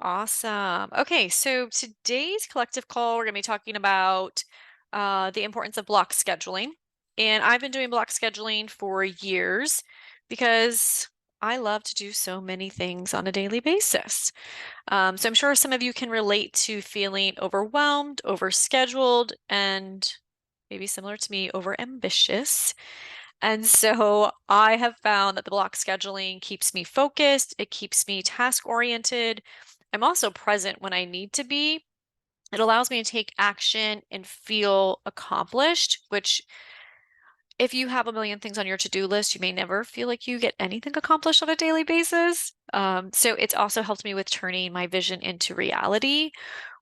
Awesome. Okay, so today's collective call, we're going to be talking about the importance of block scheduling. And I've been doing block scheduling for years because I love to do so many things on a daily basis. So I'm sure some of you can relate to feeling overwhelmed, overscheduled, and maybe similar to me, overambitious. And so I have found that the block scheduling keeps me focused, it keeps me task oriented. I'm also present when I need to be. It allows me to take action and feel accomplished, which if you have a million things on your to-do list, you may never feel like you get anything accomplished on a daily basis. So it's also helped me with turning my vision into reality,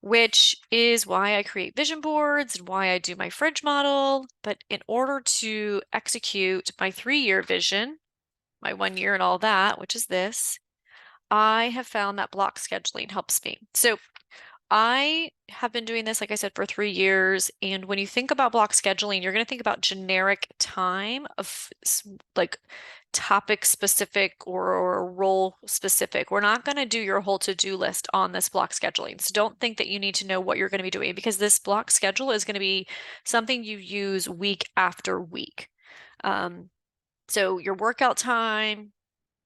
which is why I create vision boards and why I do my fridge model. But in order to execute my 3-year vision, my 1 year and all that, which is this, I have found that block scheduling helps me. So I have been doing this, like I said, for 3 years. And when you think about block scheduling, you're going to think about generic time of like topic specific or role specific. We're not going to do your whole to-do list on this block scheduling. So don't think that you need to know what you're going to be doing because this block schedule is going to be something you use week after week. So your workout time,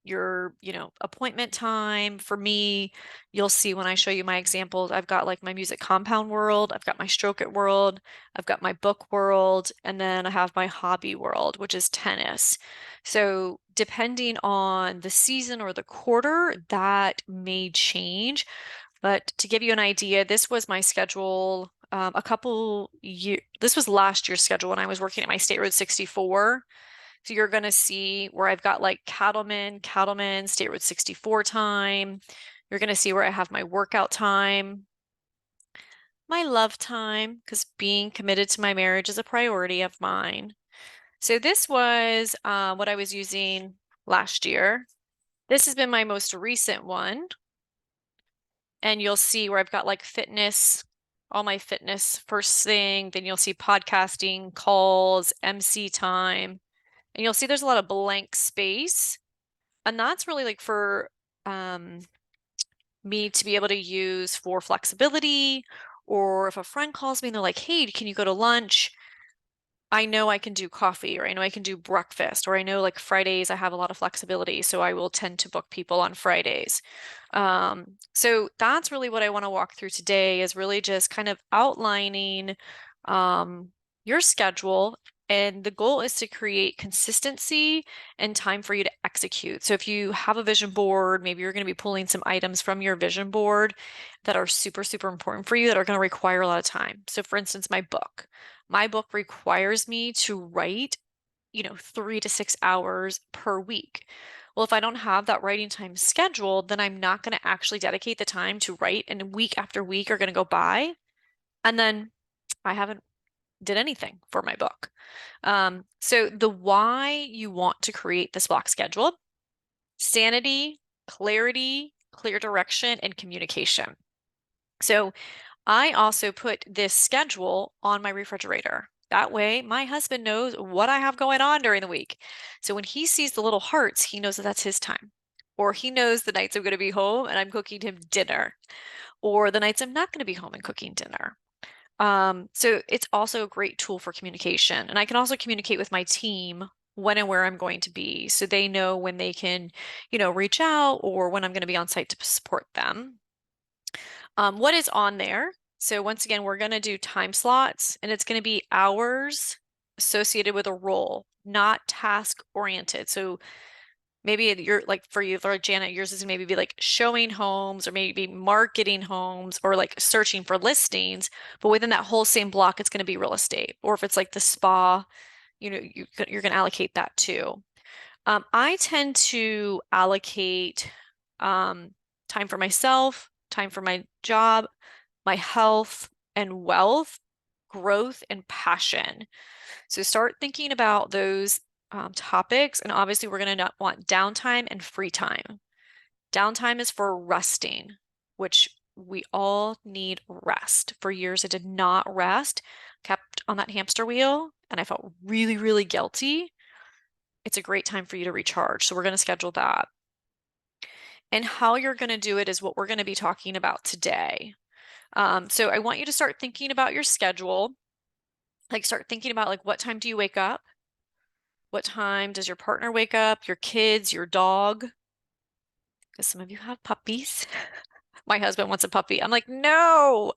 your, appointment time. For me, you'll see when I show you my examples, I've got like my music compound world, I've got my stroke it world, I've got my book world, and then I have my hobby world, which is tennis. So depending on the season or the quarter, that may change. But to give you an idea, this was my schedule a couple years, this was last year's schedule when I was working at my State Road 64. So you're going to see where I've got like cattlemen, State Road 64 time. You're going to see where I have my workout time, my love time, because being committed to my marriage is a priority of mine. So this was what I was using last year. This has been my most recent one. And you'll see where I've got like fitness, all my fitness first thing. Then you'll see podcasting, calls, MC time. And you'll see there's a lot of blank space. And that's really like for um, me to be able to use for flexibility, or if a friend calls me and they're like, hey, can you go to lunch? I know I can do coffee, or I know I can do breakfast, or I know like Fridays I have a lot of flexibility, so I will tend to book people on Fridays. So that's really what I want to walk through today is really just kind of outlining your schedule. And the goal is to create consistency and time for you to execute. So if you have a vision board, maybe you're going to be pulling some items from your vision board that are super, super important for you that are going to require a lot of time. So for instance, my book. My book requires me to write, 3 to 6 hours per week. Well, if I don't have that writing time scheduled, then I'm not going to actually dedicate the time to write, and week after week are going to go by, and then I haven't did anything for my book. So the why you want to create this block schedule: sanity, clarity, clear direction, and communication. So I also put this schedule on my refrigerator. That way, my husband knows what I have going on during the week. So when he sees the little hearts, he knows that that's his time. Or he knows the nights I'm going to be home and I'm cooking him dinner, or the nights I'm not going to be home and cooking dinner. So it's also a great tool for communication. And I can also communicate with my team when and where I'm going to be, so they know when they can, reach out or when I'm going to be on site to support them. What is on there? So once again, we're going to do time slots, and it's going to be hours associated with a role, not task oriented. So maybe you're like, for you, for Janet, yours is maybe be like showing homes or maybe marketing homes or like searching for listings. But within that whole same block, it's going to be real estate. Or if it's like the spa, you're going to allocate that too. I tend to allocate time for myself, time for my job, my health and wealth, growth and passion. So start thinking about those topics. And obviously, we're going to want downtime and free time. Downtime is for resting, which we all need rest. For years, I did not rest, kept on that hamster wheel, and I felt really, really guilty. It's a great time for you to recharge. So we're going to schedule that. And how you're going to do it is what we're going to be talking about today. So I want you to start thinking about your schedule. Like start thinking about like what time do you wake up? What time does your partner wake up? Your kids, your dog? Because some of you have puppies. My husband wants a puppy. I'm like, no.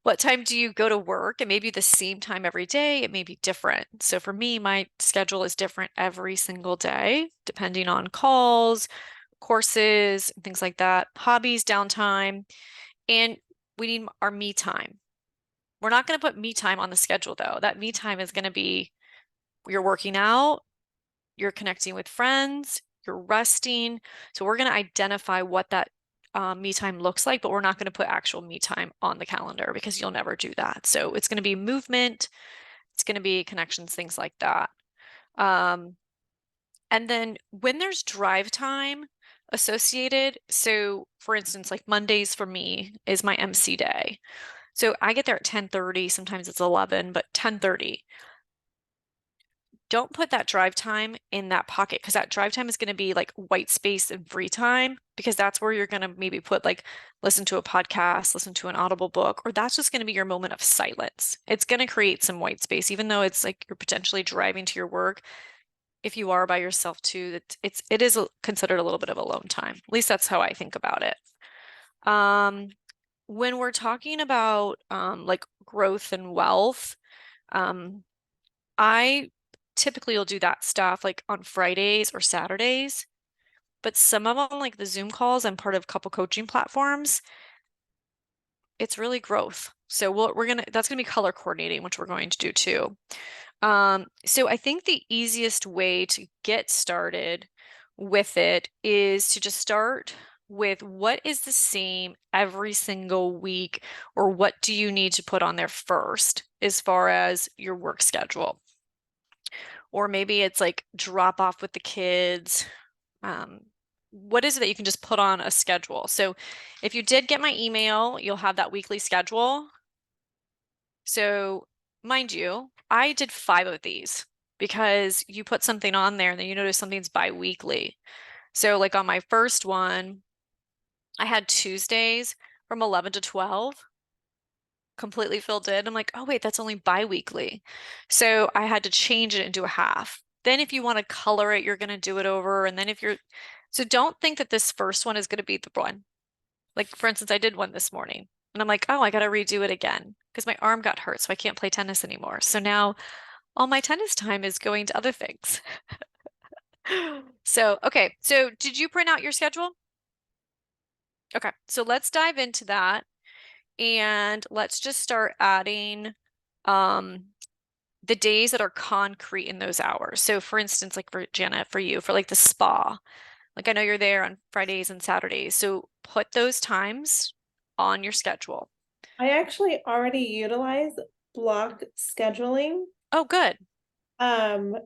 What time do you go to work? It may be the same time every day. It may be different. So for me, my schedule is different every single day, depending on calls, courses, things like that, hobbies, downtime, and we need our me time. We're not going to put me time on the schedule though. That me time is going to be you're working out, you're connecting with friends, you're resting. So we're going to identify what that me time looks like, but we're not going to put actual me time on the calendar because you'll never do that. So it's going to be movement, it's going to be connections, things like that. Um, and then when there's drive time associated, so for instance, like Mondays for me is my MC day. So I get there at 10:30, sometimes it's 11, but 10:30. Don't put that drive time in that pocket because that drive time is going to be like white space and free time because that's where you're going to maybe put like listen to a podcast, listen to an audible book, or that's just going to be your moment of silence. It's going to create some white space, even though it's like you're potentially driving to your work. If you are by yourself too, it is considered a little bit of alone time. At least that's how I think about it. Um, when we're talking about like growth and wealth, um, I typically will do that stuff like on Fridays or Saturdays, but some of them, like the Zoom calls, I'm part of a couple coaching platforms. It's really growth. So that's gonna be color coordinating, which we're going to do too. So I think the easiest way to get started with it is to just start with what is the same every single week, or what do you need to put on there first as far as your work schedule? Or maybe it's like drop off with the kids. Um, what is it that you can just put on a schedule? So if you did get my email, you'll have that weekly schedule. So mind you, I did 5 of these because you put something on there and then you notice something's bi-weekly. So like on my first one, I had Tuesdays from 11 to 12 completely filled in. I'm like, oh wait, that's only bi-weekly. So I had to change it into a half. Then if you want to color it, you're going to do it over. And then so don't think that this first one is going to be the one. Like for instance, I did one this morning and I'm like, oh, I got to redo it again because my arm got hurt. So I can't play tennis anymore. So now all my tennis time is going to other things. So, okay. So did you print out your schedule? Okay. So let's dive into that. And let's just start adding um, the days that are concrete in those hours. So for instance, like for Janet, for you, for like the spa, like I know you're there on Fridays and Saturdays. So put those times on your schedule. I actually already utilize block scheduling. Oh, good. Um,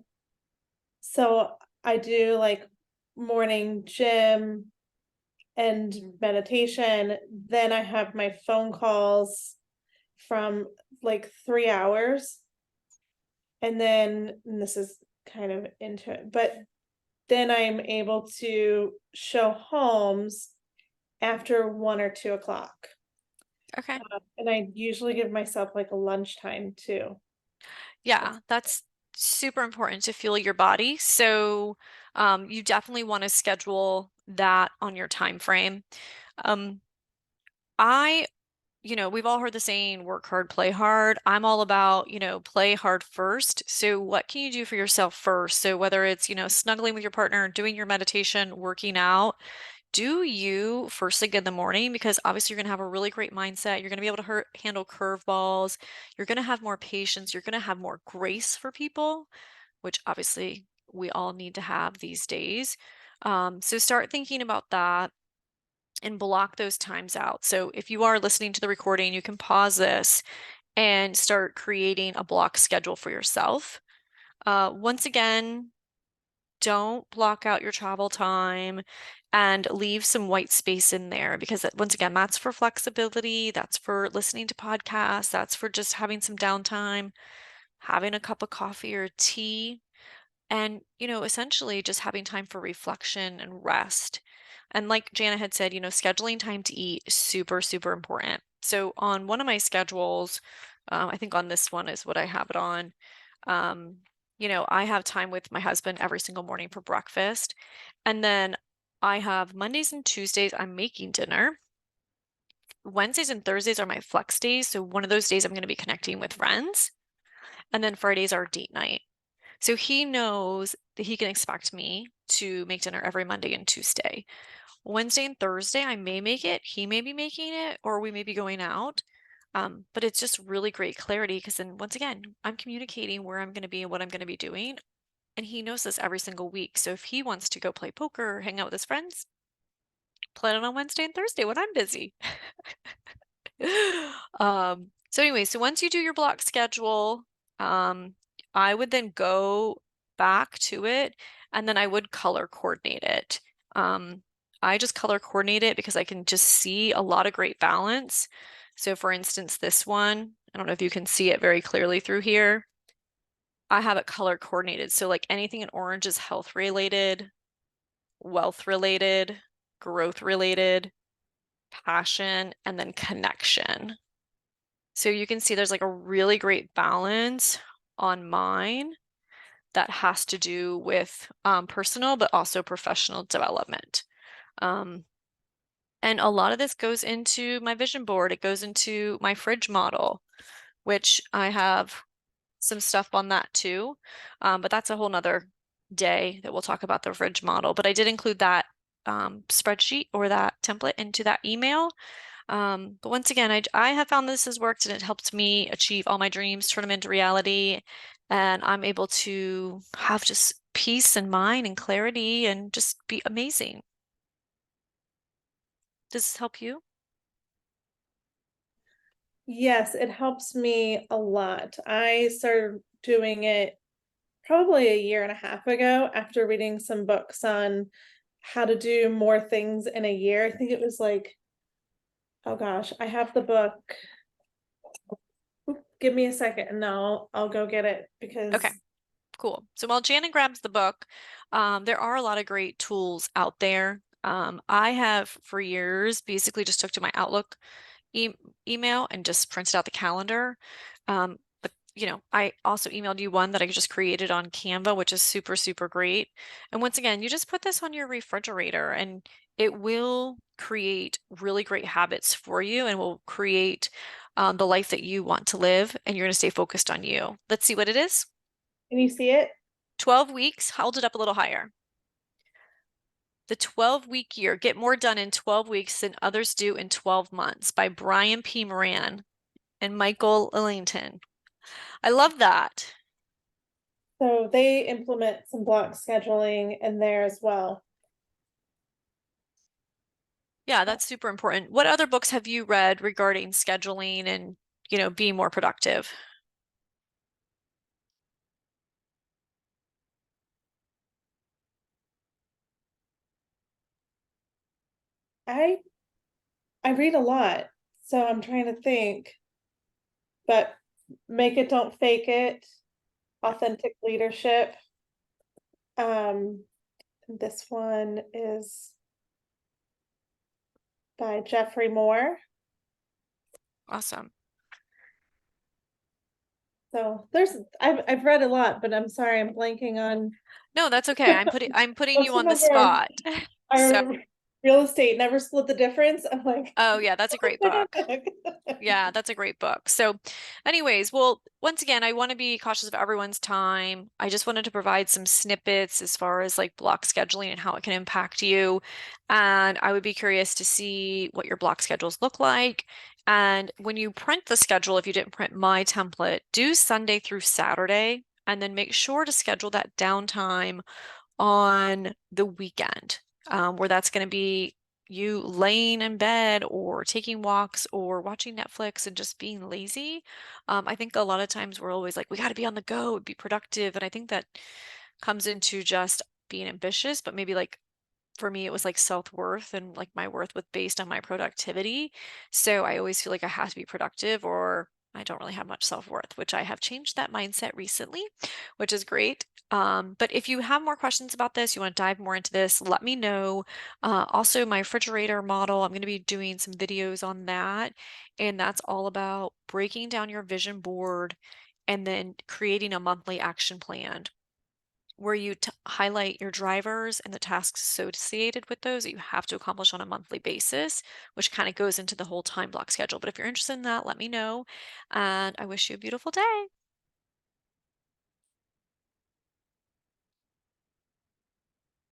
so I do like morning gym and meditation. Then I have my phone calls from like 3 hours. And this is kind of into it, but then I'm able to show homes after 1 or 2 o'clock. Okay. And I usually give myself like a lunchtime too. Yeah, that's super important to feel your body. So you definitely want to schedule that on your time frame. Um, I we've all heard the saying, work hard, play hard. I'm all about, play hard first. So what can you do for yourself first? So whether it's, snuggling with your partner, doing your meditation, working out, do you first thing in the morning because obviously you're going to have a really great mindset. You're going to be able to handle curveballs. You're going to have more patience. You're going to have more grace for people, which obviously we all need to have these days. So start thinking about that and block those times out. So if you are listening to the recording, you can pause this and start creating a block schedule for yourself. Once again, don't block out your travel time and leave some white space in there because once again, that's for flexibility, that's for listening to podcasts, that's for just having some downtime, having a cup of coffee or tea, and essentially just having time for reflection and rest. And like Jana had said, scheduling time to eat is super, super important. So on one of my schedules, I think on this one is what I have it on. Um, I have time with my husband every single morning for breakfast. And then I have Mondays and Tuesdays, I'm making dinner. Wednesdays and Thursdays are my flex days. So one of those days I'm going to be connecting with friends. And then Fridays are date night. So he knows that he can expect me to make dinner every Monday and Tuesday. Wednesday and Thursday, I may make it, he may be making it, or we may be going out. But it's just really great clarity because then once again, I'm communicating where I'm going to be and what I'm going to be doing. And he knows this every single week. So if he wants to go play poker or hang out with his friends, plan it on Wednesday and Thursday when I'm busy. So anyway, so once you do your block schedule, um, I would then go back to it and then I would color coordinate it. Um, I just color coordinate it because I can just see a lot of great balance. So for instance, this one, I don't know if you can see it very clearly through here. I have it color coordinated. So like anything in orange is health related, wealth related, growth related, passion, and then connection. So you can see there's like a really great balance on mine that has to do with personal, but also professional development. Um, and a lot of this goes into my vision board. It goes into my fridge model, which I have some stuff on that too. But that's a whole nother day that we'll talk about the fridge model. But I did include that spreadsheet or that template into that email. But once again, I have found this has worked and it helped me achieve all my dreams, turn them into reality. And I'm able to have just peace in mind and clarity and just be amazing. Does this help you? Yes, it helps me a lot. I started doing it probably a year and a half ago after reading some books on how to do more things in a year. I think it was like, oh gosh, I have the book. Give me a second and I'll go get it Okay, because cool. So while Janet grabs the book, there are a lot of great tools out there. I have for years basically just took to my Outlook e email and just printed out the calendar. But I also emailed you one that I just created on Canva, which is super, super great. And once again, you just put this on your refrigerator and it will create really great habits for you and will create the life that you want to live. And you're going to stay focused on you. Let's see what it is. can you see it? 12 weeks, hold it up a little higher. The 12-week year, get more done in 12 weeks than others do in 12 months by Brian P. Moran and Michael Ellington. I love that. So they implement some block scheduling in there as well. Yeah, that's super important. What other books have you read regarding scheduling and, being more productive? I I read a lot, so I'm trying to think, but make it, don't fake it, authentic leadership. This one is by Jeffrey Moore. Awesome. So I've read a lot, but I'm sorry, I'm blanking on No, that's okay. I'm putting most you of on the them spot. So, are real estate, never split the difference. I'm like, oh yeah, that's a great book. Yeah, that's a great book. So, anyways, well, once again, I want to be cautious of everyone's time. I just wanted to provide some snippets as far as like block scheduling and how it can impact you. And I would be curious to see what your block schedules look like. And when you print the schedule, if you didn't print my template, do Sunday through Saturday, and then make sure to schedule that downtime on the weekend, where that's going to be you laying in bed or taking walks or watching Netflix and just being lazy. I think a lot of times we're always like, we got to be on the go, be productive. And I think that comes into just being ambitious, but maybe like for me, it was like self-worth and like my worth was based on my productivity. So I always feel like I have to be productive or I don't really have much self-worth, which I have changed that mindset recently, which is great. But if you have more questions about this, you want to dive more into this, let me know. Also, my refrigerator model, I'm going to be doing some videos on that. And that's all about breaking down your vision board and then creating a monthly action plan where you highlight your drivers and the tasks associated with those that you have to accomplish on a monthly basis, which kind of goes into the whole time block schedule. But if you're interested in that, let me know. And I wish you a beautiful day.